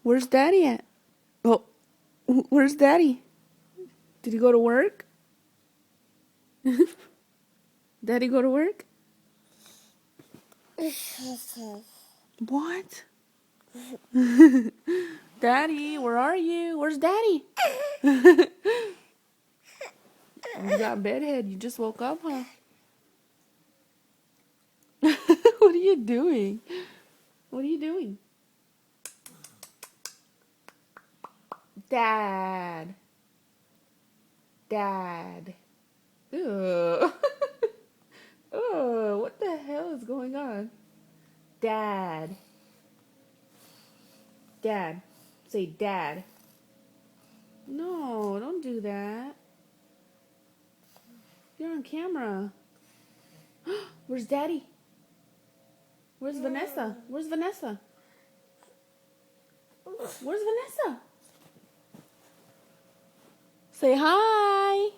Where's Daddy at? Oh, where's Daddy? Did he go to work? Daddy go to work? What? Daddy, where are you? Where's Daddy? You got bedhead. You just woke up, huh? What are you doing? What are you doing? Dad. Dad. Ugh. Oh, what the hell is going on? Dad. Dad. Say dad. No, don't do that. You're on camera. Where's Daddy? Where's Vanessa? Where's Vanessa? Where's Vanessa? Say hi.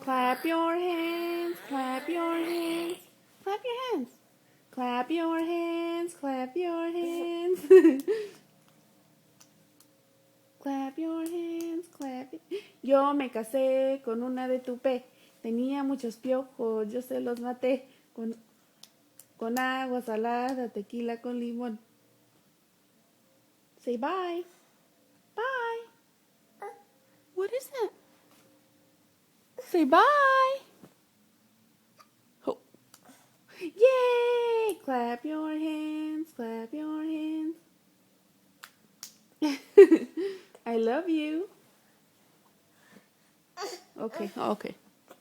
Clap your hands. Clap your hands. Clap your hands. Clap your hands. Clap your hands. Clap your hands. Clap. Yo me casé con una de Tupé. Tenía muchos piojos. Yo se los maté con agua salada, tequila con limón. Say bye. Bye. What is that? Say bye. Oh. Yay! Clap your hands. Clap your hands. I love you. Okay, okay.